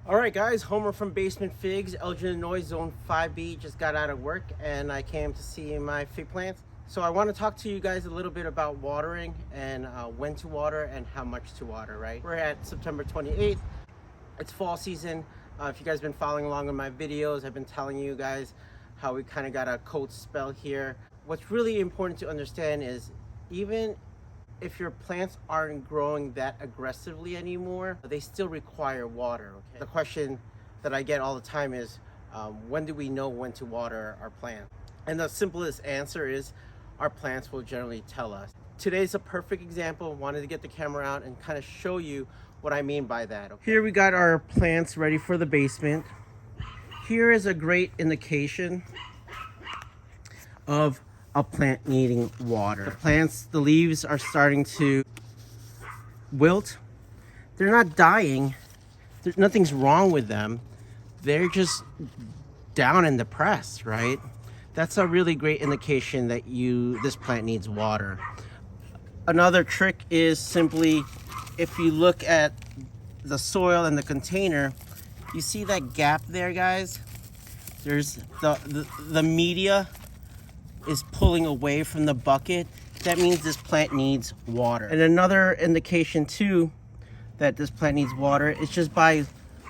All right, guys, Homer from Basement Figs, Elgin, Illinois, Zone 5B. Just got out of work and I came to see my fig plants. So I want to talk to you guys a little bit about watering and when to water and how much to water, right? We're at September 28th. It's fall season. If you guys been following along in my videos, I've been telling you guys how we kind of got a cold spell here. What's really important to understand is even if your plants aren't growing that aggressively anymore, they still require water. Okay? The question that I get all the time is, when do we know when to water our plant? And the simplest answer is our plants will generally tell us. Today's a perfect example. Wanted to get the camera out and kind of show you what I mean by that. Okay? Here we got our plants ready for the basement. Here is a great indication of a plant needing water. The plants, the leaves are starting to wilt. They're not dying. Nothing's wrong with them. They're just down and depressed, right? That's a really great indication that this plant needs water. Another trick is simply, if you look at the soil and the container, you see that gap there, guys? There's the media is pulling away from the bucket. That means this plant needs water. And another indication too that this plant needs water is just by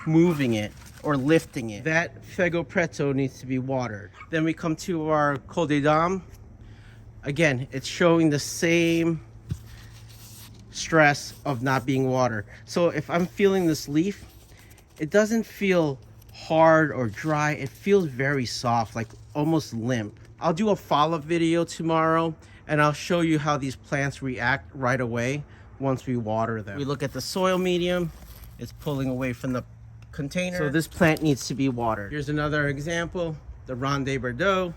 moving it or lifting it. That Fego Preto needs to be watered. Then we come to our Col des Dames. Again, it's showing the same stress of not being watered. So if I'm feeling this leaf, it doesn't feel hard or dry. It feels very soft, like almost limp. I'll do a follow-up video tomorrow and I'll show you how these plants react right away once we water them. We look at the soil medium, it's pulling away from the container. So this plant needs to be watered. Here's another example, the Ronde Bordeaux.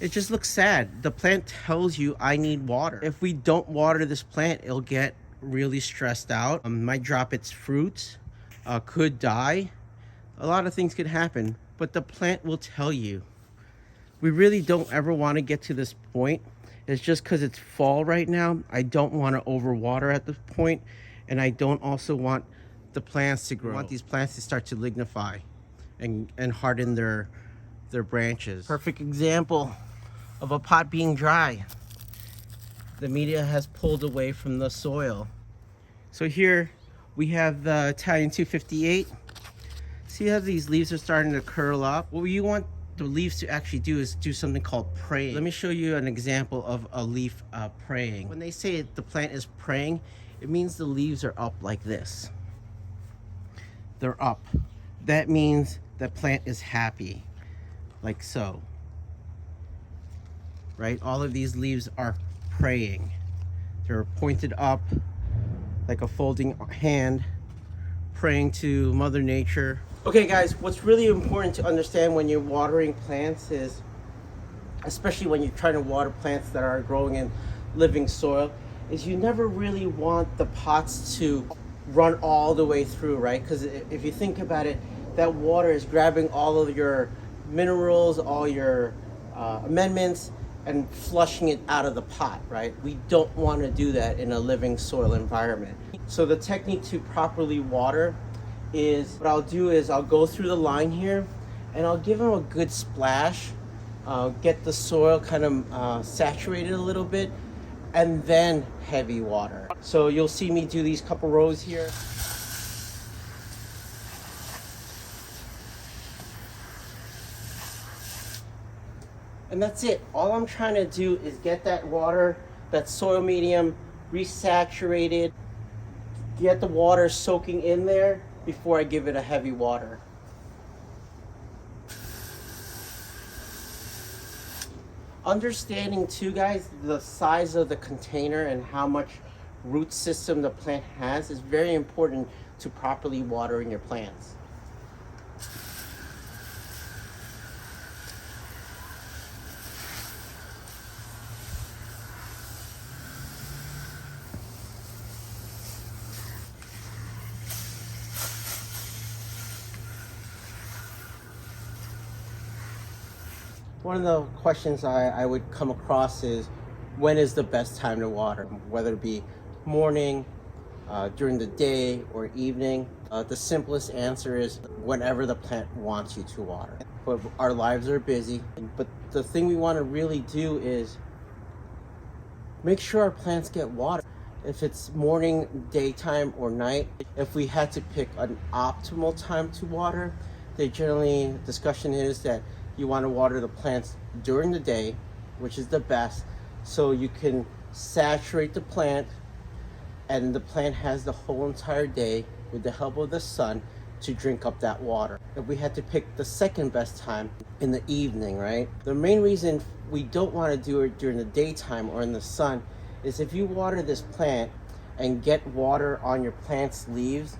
It just looks sad. The plant tells you I need water. If we don't water this plant, it'll get really stressed out. Might drop its fruits, could die. A lot of things could happen, but the plant will tell you. We really don't ever want to get to this point. It's just because it's fall right now. I don't want to overwater at this point, and I don't also want the plants to grow. I want these plants to start to lignify and harden their branches. Perfect example of a pot being dry. The media has pulled away from the soil. So here we have the Italian 258. See how these leaves are starting to curl up? What you want the leaves to actually do is do something called praying. Let me show you an example of a leaf praying. When they say the plant is praying, it means the leaves are up like this. They're up. That means the plant is happy, like so. Right? All of these leaves are praying. They're pointed up like a folding hand, praying to Mother Nature. Okay guys, what's really important to understand when you're watering plants is, especially when you're trying to water plants that are growing in living soil, is you never really want the pots to run all the way through, right? Because if you think about it, that water is grabbing all of your minerals, all your amendments, and flushing it out of the pot, right? We don't want to do that in a living soil environment. So the technique to properly water is, what I'll do is I'll go through the line here and I'll give them a good splash, get the soil kind of saturated a little bit, and then heavy water. So you'll see me do these couple rows here. And that's it. All I'm trying to do is get that water, that soil medium resaturated, get the water soaking in there before I give it a heavy water. Understanding too, guys, the size of the container and how much root system the plant has is very important to properly watering your plants. One of the questions I would come across is, when is the best time to water? Whether it be morning, during the day, or evening. The simplest answer is whenever the plant wants you to water. But our lives are busy. But the thing we want to really do is make sure our plants get water. If it's morning, daytime, or night, if we had to pick an optimal time to water, discussion is that you want to water the plants during the day, which is the best, so you can saturate the plant and the plant has the whole entire day with the help of the sun to drink up that water. If we had to pick the second best time, in the evening, right? The main reason we don't want to do it during the daytime or in the sun is if you water this plant and get water on your plant's leaves,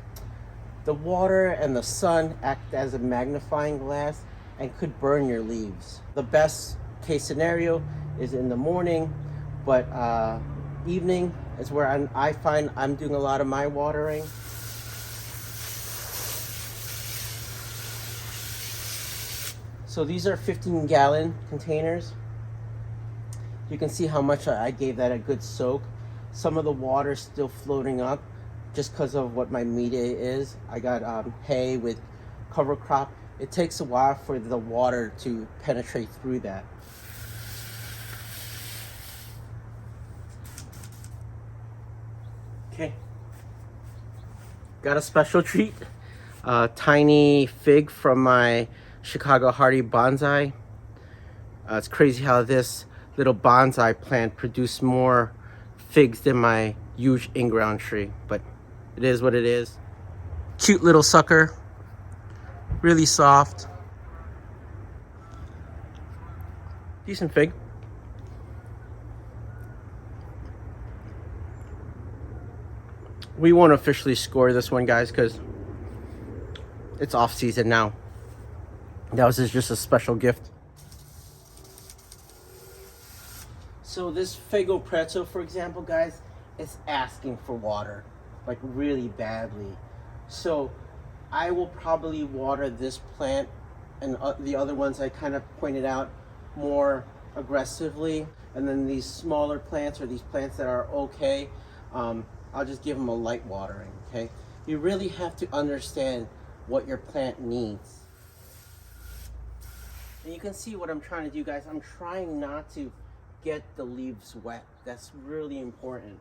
the water and the sun act as a magnifying glass and could burn your leaves. The best case scenario is in the morning, but evening is where I find I'm doing a lot of my watering. So these are 15-gallon containers. You can see how much I gave that a good soak. Some of the water is still floating up just because of what my media is. I got hay with cover crop. It takes a while for the water to penetrate through that. Okay. Got a special treat. Tiny fig from my Chicago Hardy Bonsai. It's crazy how this little bonsai plant produced more figs than my huge in-ground tree, but it is what it is. Cute little sucker, really soft. Decent fig. We won't officially score this one, guys, because it's off season now. That was just a special gift. So this Figo pretzel, for example, guys, is asking for water, like really badly. So I will probably water this plant and the other ones I kind of pointed out more aggressively. And then these smaller plants or these plants that are okay, I'll just give them a light watering, okay? You really have to understand what your plant needs. And you can see what I'm trying to do, guys. I'm trying not to get the leaves wet. That's really important.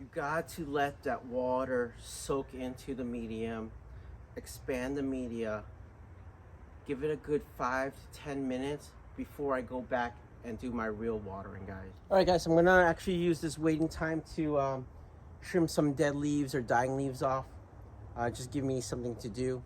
You got to let that water soak into the medium, expand the media, give it a good 5 to 10 minutes before I go back and do my real watering, guys. All right, guys, I'm gonna actually use this waiting time to trim some dead leaves or dying leaves off. Just give me something to do.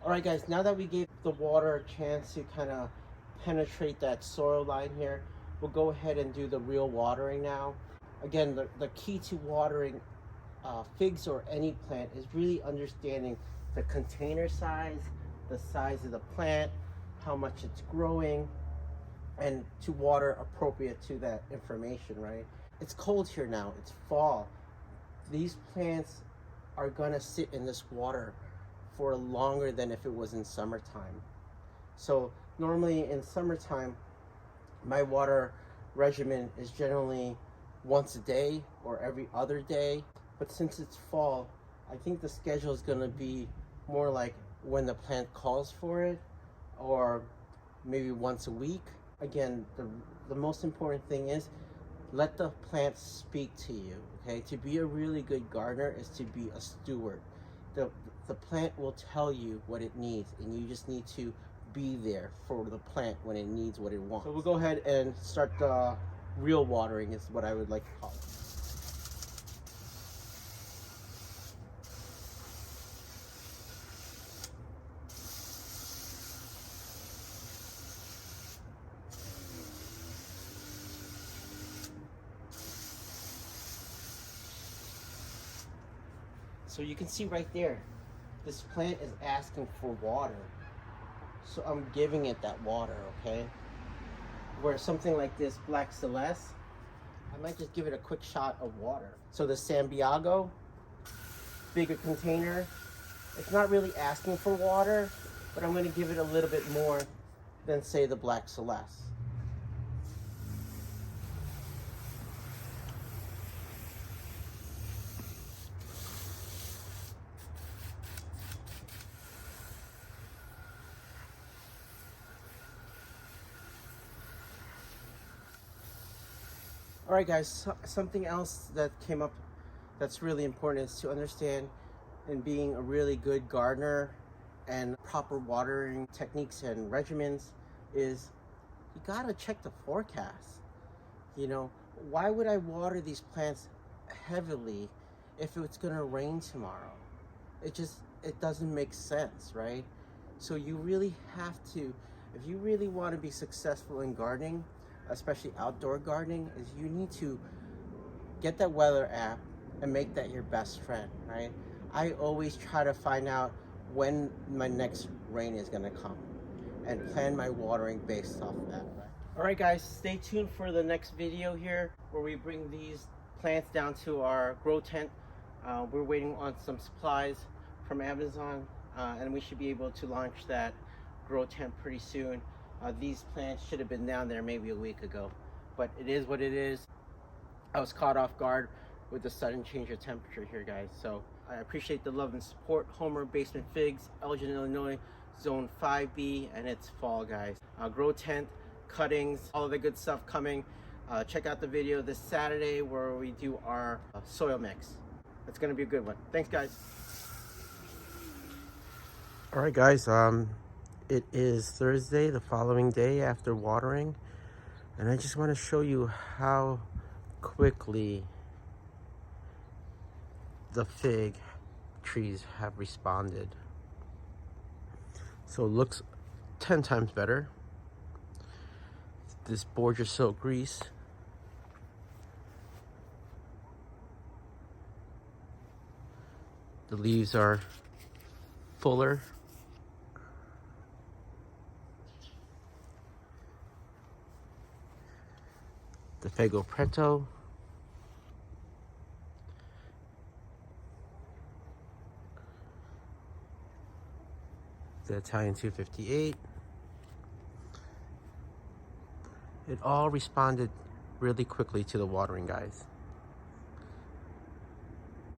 All right, guys, now that we gave the water a chance to kind of penetrate that soil line here, we'll go ahead and do the real watering now. Again, the key to watering figs or any plant is really understanding the container size, the size of the plant, how much it's growing, and to water appropriate to that information, right? It's cold here now, it's fall. These plants are gonna sit in this water for longer than if it was in summertime. So normally in summertime, my water regimen is generally once a day or every other day. But since it's fall, I think the schedule is gonna be more like when the plant calls for it, or maybe once a week. Again, the most important thing is let the plant speak to you, okay? To be a really good gardener is to be a steward. The plant will tell you what it needs, and you just need to be there for the plant when it needs what it wants. So we'll go ahead and start the real watering, is what I would like to call it. So you can see right there, this plant is asking for water. So I'm giving it that water, okay? Where something like this Black Celeste, I might just give it a quick shot of water. So the Santiago, bigger container, it's not really asking for water, but I'm going to give it a little bit more than, say, the Black Celeste. All right, guys, something else that came up that's really important is to understand in being a really good gardener and proper watering techniques and regimens is you gotta check the forecast. You know, why would I water these plants heavily if it's gonna rain tomorrow? It doesn't make sense, right? So you really have to, if you really want to be successful in gardening, especially outdoor gardening, is you need to get that weather app and make that your best friend, right? I always try to find out when my next rain is gonna come and plan my watering based off of that, right? All right, guys, stay tuned for the next video here where we bring these plants down to our grow tent. We're waiting on some supplies from Amazon, and we should be able to launch that grow tent pretty soon. These plants should have been down there maybe a week ago, but it is what it is. I was caught off guard with the sudden change of temperature here, guys. So I appreciate the love and support. Homer, Basement Figs, Elgin, Illinois, Zone 5B, and it's fall, guys. Grow tent, cuttings, all of the good stuff coming. Check out the video this Saturday where we do our soil mix. It's gonna be a good one. Thanks, guys. All right, guys, it is Thursday, the following day after watering, and I just want to show you how quickly the fig trees have responded. So it looks 10 times better. This border silk grease. The leaves are fuller. The Fago Preto. The Italian 258. It all responded really quickly to the watering, guys.